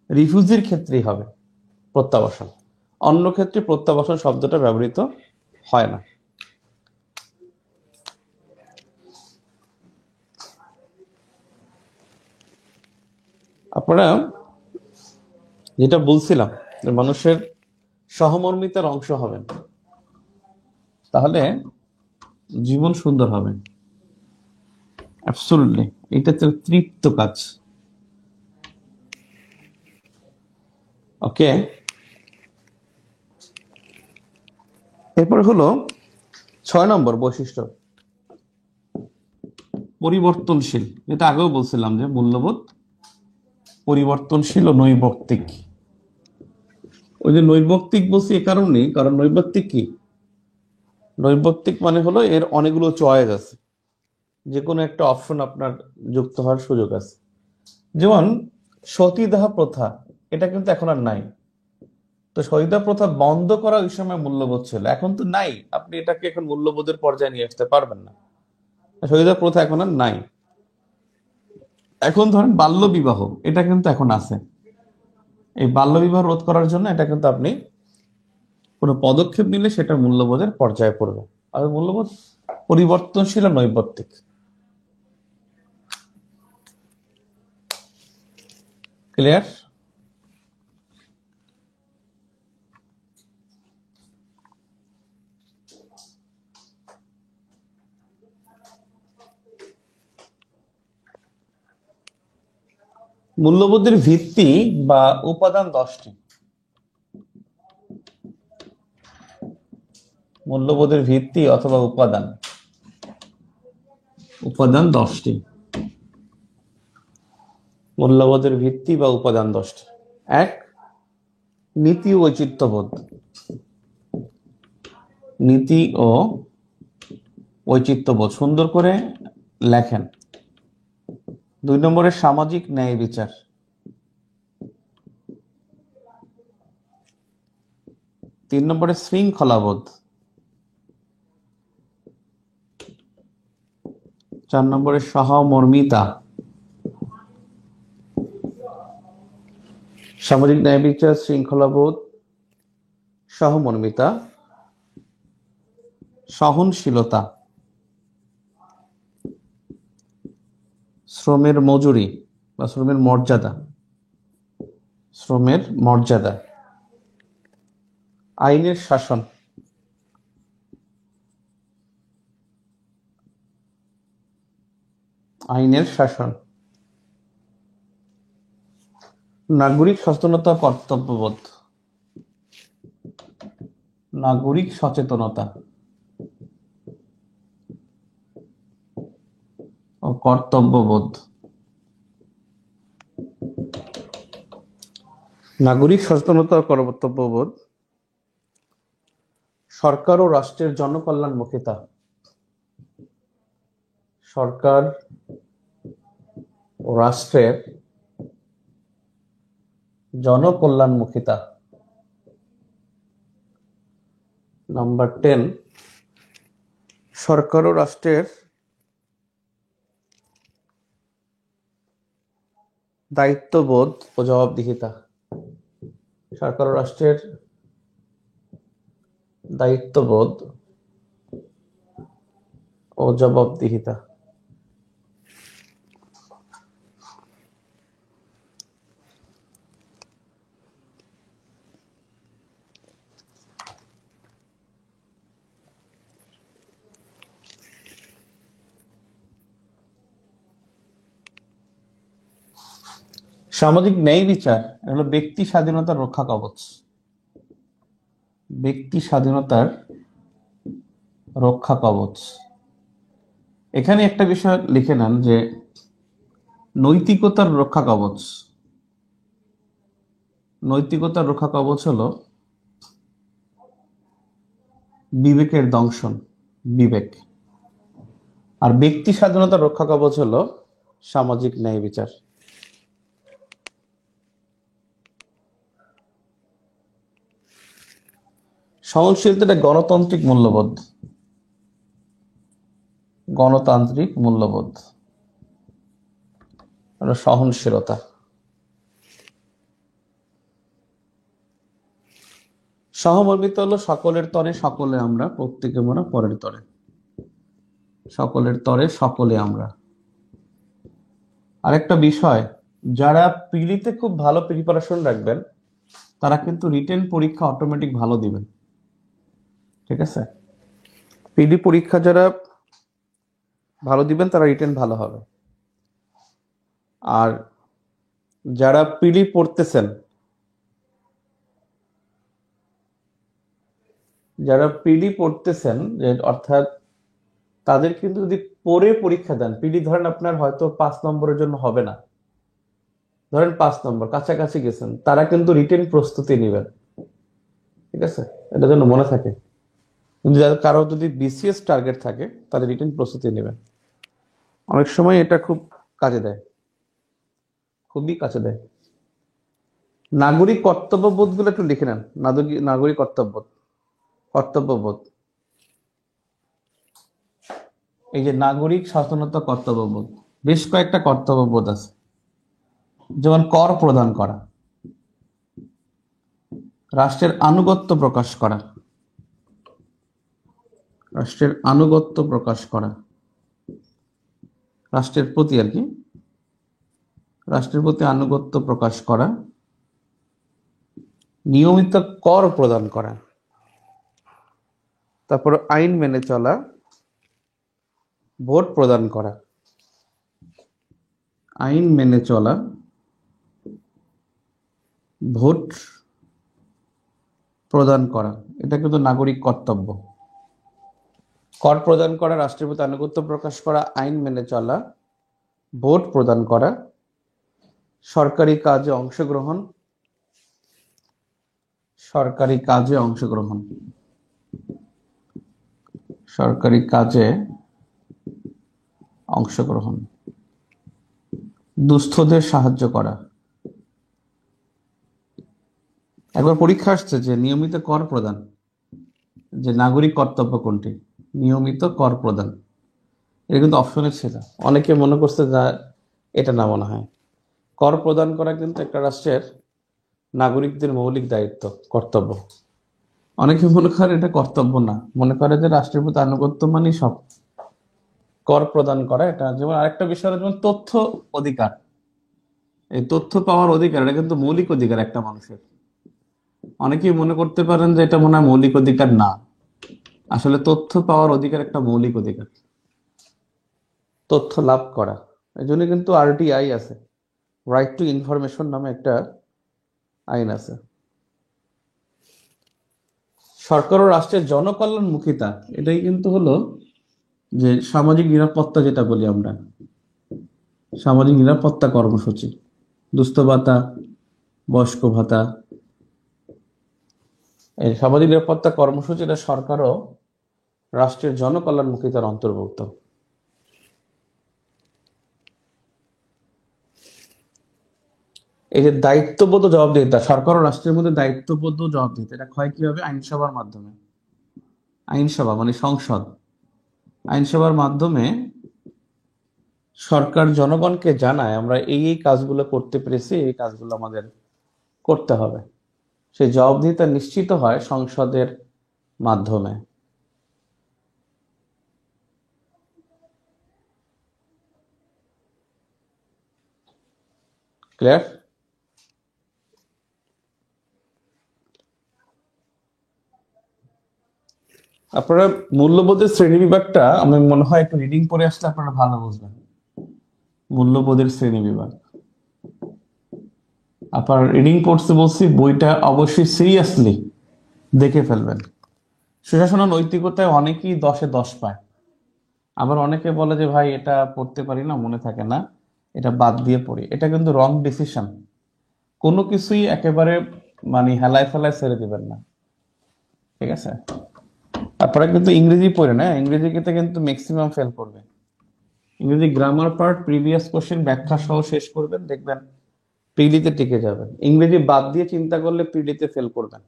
Speaker 1: রিফিউজির ক্ষেত্রেই হবে প্রত্যাবাসন, অন্য ক্ষেত্রে প্রত্যাবাসন শব্দটা ব্যবহৃত হয় না। আপনারা যেটা বলছিলাম যে মানুষের সহমর্মিতার অংশ হবেন, তাহলে জীবন সুন্দর হবে। অ্যাবসলিউটলি, এটা তো তৃপ্ত কাজ। ওকে, এরপর হলো 6 নম্বর বৈশিষ্ট্য, পরিবর্তনশীল। এটা আগেও বলছিলাম যে মূল্যবোধ পরিবর্তনশীল ও নৈর্ব্যক্তিক। ওই যে নৈর্ব্যক্তিক বলছি এ কারণেই, কারণ নৈর্ব্যক্তিক কি, নৈর্ব্যক্তিক মানে হলো এর অনেকগুলো চয়েস আছে, যে কোনো একটা অপশন আপনার যুক্ত হওয়ার সুযোগ আছে। যেমন সতীদাহ প্রথা, এটা কিন্তু এখন আর নাই। তো সতীদাহ প্রথা বন্ধ করা ওই সময় মূল্যবোধ ছিল, এখন তো নাই, আপনি এটাকে এখন মূল্যবোধের পর্যায়ে নিয়ে আসতে পারবেন না। সতীদাহ প্রথা এখন আর নাই। এখন ধরেন বাল্য বিবাহ, এটা কিন্তু এখন আছে। এই বাল্য বিবাহ রোধ করার জন্য এটা কিন্তু আপনি কোনো পদক্ষেপ নিলে সেটা মূল্যবোধের পর্যায়ে পড়বে। আর মূল্যবোধ পরিবর্তনশীল ও নৈর্ব্যক্তিক। ক্লিয়ার? মূল্যবোধের ভিত্তি বা উপাদান 10টি। মূল্যবোধের ভিত্তি অথবা উপাদান, উপাদান 10টি। মূল্যবোধের ভিত্তি বা উপাদান 10টি। 1, নীতি ও ঔচিত্যবোধ। নীতি ও ঔচিত্যবোধ সুন্দর করে লেখেন। 2 নম্বরে সামাজিক ন্যায় বিচার। 3 নম্বরে শৃঙ্খলাবোধ। 4 নম্বরে সহমর্মিতা। সামাজিক ন্যায় বিচার, শৃঙ্খলাবোধ, সহমর্মিতা, সহনশীলতা, শ্রমের মজুরি বা শ্রমের মর্যাদা, শ্রমের মর্যাদা, আইনের শাসন, আইনের শাসন, নাগরিক সচেতনতা, কর্তব্যবোধ, নাগরিক সচেতনতা ও কর্তব্যবোধ। নাগরিক সচেতনতা ও কর্তব্যবোধ, সরকার ও রাষ্ট্রের জনকল্যাণমুখিতা। সরকার ও রাষ্ট্রের জনকল্যাণমুখিতা। নাম্বার 10, সরকার ও রাষ্ট্রের দায়িত্ববোধ ও জবাবদিহিতা। সরকার ও রাষ্ট্রের দায়িত্ববোধ ও জবাবদিহিতা। সামাজিক ন্যায় বিচার হলো ব্যক্তি স্বাধীনতার রক্ষা কবচ। ব্যক্তি স্বাধীনতার রক্ষা কবচ। এখানে একটা বিষয় লিখে নেন যে নৈতিকতার রক্ষা কবচ। নৈতিকতার রক্ষা কবচ হলো বিবেকের দংশন, বিবেক। আর ব্যক্তি স্বাধীনতার রক্ষা কবচ হলো সামাজিক ন্যায় বিচার। সহনশীলতা এটা গণতান্ত্রিক মূল্যবোধ, গণতান্ত্রিক মূল্যবোধ আর সহনশীলতা। সহমর্মিতা হলো সকলের তরে সকলে আমরা, প্রত্যেকে মোরা পরের তরে, সকলের তরে সকলে আমরা। আরেকটা বিষয়, যারা পিলিতে খুব ভালো প্রিপারেশন রাখবেন তারা কিন্তু রিটেন পরীক্ষা অটোমেটিক ভালো দিবেন, ঠিক আছে? পিডি পরীক্ষা যারা ভালো দিবেন তারা রিটেন ভালো হবে। আর যারা পিডি পড়তেছেন, যারা পিডি পড়তেছেন যে অর্থাৎ তাদের কিন্তু যদি পড়ে পরীক্ষা দেন, পিডি ধরেন আপনার হয়তো 5 নম্বরের জন্য হবে না, ধরেন 5 নম্বর কাছাকাছি গেছেন, তারা কিন্তু রিটেন প্রস্তুতি নেবেন, ঠিক আছে? এটা যেন মনে থাকে। কিন্তু যাদের কারো যদি বিসিএস টার্গেট থাকে তাদের রিটেন প্রস্তুতি নেবেন। অনেক সময় এটা খুব কাজে দেয়, খুবই কাজে দেয়। নাগরিক কর্তব্যবোধ গুলো একটু লিখে নেন। নাগরিক কর্তব্যবোধ, কর্তব্যবোধ, এই যে নাগরিক সচেতনতা কর্তব্যবোধ, বেশ কয়েকটা কর্তব্যবোধ আছে। যেমন কর প্রদান করা, রাষ্ট্রের আনুগত্য প্রকাশ করা, রাষ্ট্রের আনুগত্য প্রকাশ করা, রাষ্ট্রের প্রতি আর কি, রাষ্ট্রের প্রতি আনুগত্য প্রকাশ করা, নিয়মিত কর প্রদান করা, তারপর আইন মেনে চলা, ভোট প্রদান করা, আইন মেনে চলা, ভোট প্রদান করা, এটা কিন্তু নাগরিক কর্তব্য। কর প্রদান করা, রাষ্ট্রের প্রতি আনুগত্য প্রকাশ করা, আইন মেনে চলা, ভোট প্রদান করা, সরকারি কাজে অংশগ্রহণ, সরকারি কাজে অংশগ্রহণ, সরকারি কাজে অংশগ্রহণ, দুস্থদের সাহায্য করা। একবার পরীক্ষা আসছে যে নিয়মিত কর প্রদান, যে নাগরিক কর্তব্য কোনটি, নিয়মিত কর প্রদান, এটা কিন্তু অপশনে ছিল। অনেকে মনে করছে যে এটা না, মনে হয় কর প্রদান করা কিন্তু একটা রাষ্ট্রের নাগরিকদের মৌলিক দায়িত্ব, কর্তব্য। অনেকে মনে করে এটা কর্তব্য না, মনে করে যে রাষ্ট্রের প্রতি আনুগত্য মানে সব। কর প্রদান করা এটা যেমন, আরেকটা বিষয় হলো যেমন তথ্য অধিকার। এই তথ্য পাওয়ার অধিকার এটা কিন্তু মৌলিক অধিকার একটা মানুষের। অনেকেই মনে করতে পারেন যে এটা মনে হয় মৌলিক অধিকার না, আসলে তথ্য পাওয়ার অধিকার একটা মৌলিক অধিকার, তথ্য লাভ করা। এই জন্য কিন্তু আরটিআই আছে, রাইট টু ইনফরমেশন নামে একটা আইন আছে। সরকার ও রাষ্ট্রের জনকল্যাণমুখিতা, এটাই কিন্তু হলো যে সামাজিক নিরাপত্তা, যেটা বলি আমরা সামাজিক নিরাপত্তা কর্মসূচি, দুস্থ ভাতা, বয়স্ক ভাতা, এই সামাজিক নিরাপত্তা কর্মসূচি এটা সরকার ও রাষ্ট্রের জনকল্যাণমুখিতার অন্তর্ভুক্ত। এই যে দায়িত্ববোধ ও জবাবদিহিতা, সরকার ও রাষ্ট্রের মধ্যে দায়িত্ববোধ ও জবাবদিহিতা, এটা হয় কিভাবে? আইনসভার মাধ্যমে। আইনসভা মানে সংসদ, আইনসভার মাধ্যমে সরকার জনগণকে জানায় আমরা এই এই কাজগুলো করতে পেরেছি, এই কাজগুলো আমাদের করতে হবে। সেই জবাবদিহিতা নিশ্চিত হয় সংসদের মাধ্যমে। ক্লিয়ার? আপনারা মূল্যবোধের শ্রেণী বিভাগটা আমার মনে হয় একটু রিডিং পড়ে আসলে আপনারা ভালো বুঝবেন। মূল্যবোধের শ্রেণী বিভাগ আপনার রিডিং পড়তে বলছি, বইটা অবশ্যই সিরিয়াসলি দেখে ফেলবেন। সুশাসন ও নৈতিকতায় অনেকেই 10-এ 10 পায়, আবার অনেকে বলে যে ভাই এটা পড়তে পারি না, মনে থাকে না, এটা বাদ দিয়ে পড়ি। এটা কিন্তু রং ডিসিশন। কোনো কিছুই একেবারে মানে হেলায় ফেলায় ছেড়ে দিবেন না, ঠিক আছে? আপনারা কিন্তু ইংরেজি পড়ে না, ইংরেজিতে কিন্তু ম্যাক্সিমাম ফেল করবে। ইংরেজি গ্রামার পার্ট, প্রিভিয়াস কোশ্চেন, ব্যাখ্যা সহ শেষ করবেন, দেখবেন পিডিতে টিকে যাবেন। ইংরেজি বাদ দিয়ে চিন্তা করলে পিডিতে ফেল করবেন।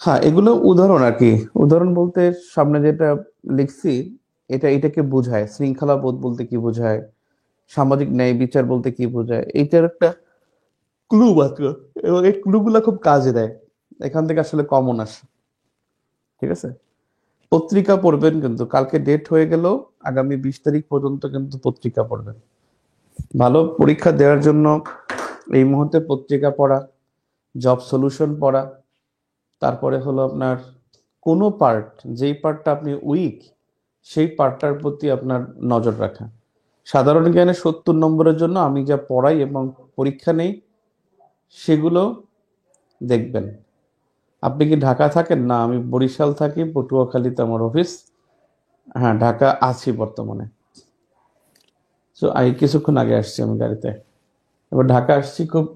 Speaker 1: হ্যাঁ, এগুলো উদাহরণ আর কি। উদাহরণ বলতে সামনে যেটা লিখছি এটাকে বোঝায়, শৃঙ্খলা বোধ বলতে কি বোঝায়, সামাজিক ন্যায় বিচার বলতে কি বোঝায়, এইটার একটা ক্লু মাত্র। এবং এই ক্লুগুলো খুব কাজে দেয়, এখান থেকে আসলে কমন আসে। ঠিক আছে, পত্রিকা পড়বেন, কিন্তু কালকে ডেট হয়ে গেল, আগামী 20 তারিখ পর্যন্ত কিন্তু পত্রিকা পড়বেন। ভালো পরীক্ষা দেওয়ার জন্য এই মুহূর্তে পত্রিকা পড়া, জব সলিউশন পড়া, তারপরে হলো আপনার কোনো পার্ট, যেই পার্টটা আপনি উইক সেই পার্টটার প্রতি আপনার নজর রাখা। সাধারণ জ্ঞানে 70 নম্বরের জন্য আমি যা পড়াই এবং পরীক্ষা নেই সেগুলো দেখবেন। আপনি কি ঢাকা থাকেন? না, আমি বরিশাল থাকি, পটুয়াখালীতে আমার অফিস। হ্যাঁ, ঢাকা আছি বর্তমানে। তো কিছুক্ষণ আগে আসছি আমি গাড়িতে। এবার ঢাকা আসছি খুব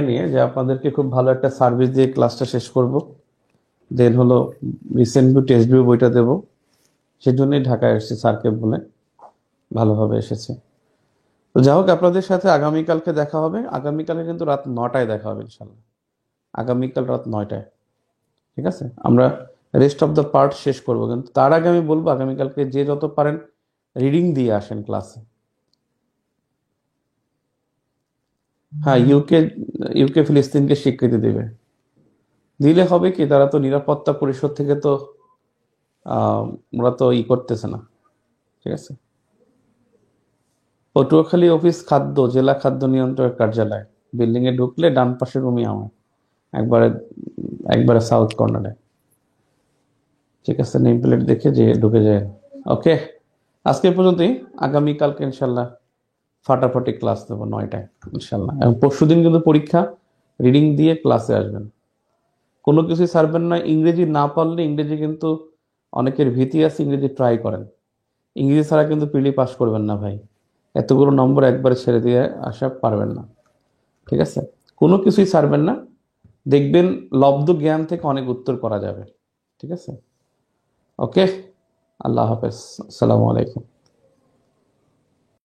Speaker 1: নিয়ে যে আপনাদেরকে খুব ভালো একটা সার্ভিস দিয়ে ক্লাসটা শেষ করব, দেন হলো রিসেন্ট ভিউ টেস্ট ভিউ বইটা দেবো। সেজন্যই ঢাকায় এসেছি স্যারকে বলে, ভালোভাবে এসেছে। তো যাই হোক, আপনাদের সাথে আগামীকালকে দেখা হবে। আগামীকালে কিন্তু রাত 9টায় দেখা হবে ইনশাল্লাহ। আগামীকাল রাত 9টায়। ঠিক আছে, আমরা রেস্ট অফ দ্য পার্ট শেষ করব, কিন্তু তার আগে আমি বলবো আগামীকালকে যে যত পারেন রিডিং দিয়ে আসেন ক্লাসে। হ্যাঁ, ইউকে ইউকে ফিলিস্তিনকে স্বীকৃতি দেবে। দিলে হবে কি, তারা তো নিরাপত্তা পরিষদ থেকে তো আহ ওরা তো করতেছে না। ঠিক আছে, পটুয়াখালী অফিস খাদ্য, জেলা খাদ্য নিয়ন্ত্রক কার্যালয়, বিল্ডিং এ ঢুকলে ডান পাশের রুমই আমার, একবারে একবারে সাউথ কর্নারে। ঠিক আছে, নেম প্লেট দেখে যে ঢুকে যায়। ওকে, আজকে এই পর্যন্তই। আগামীকালকে ইনশাল্লাহ ফাটাফাটি ক্লাস দেবো 9টায় ইনশাল্লাহ। এবং পরশুদিন কিন্তু পরীক্ষা, রিডিং দিয়ে ক্লাসে আসবেন, কোনো কিছুই ছাড়বেন না। ইংরেজি না পারলে, ইংরেজি কিন্তু অনেকের ভীতি আছে, ইংরেজি ট্রাই করেন। ইংরেজি ছাড়া কিন্তু পিলি পাস করবেন না ভাই, এতগুলো নম্বর একবারে ছেড়ে দিয়ে আসা পারবেন না। ঠিক আছে, কোনো কিছুই ছাড়বেন না, দেখবেন লব্ধ জ্ঞান থেকে অনেক উত্তর করা যাবে। ঠিক আছে, ওকে, আল্লাহ হাফেজ, আসসালামু আলাইকুম।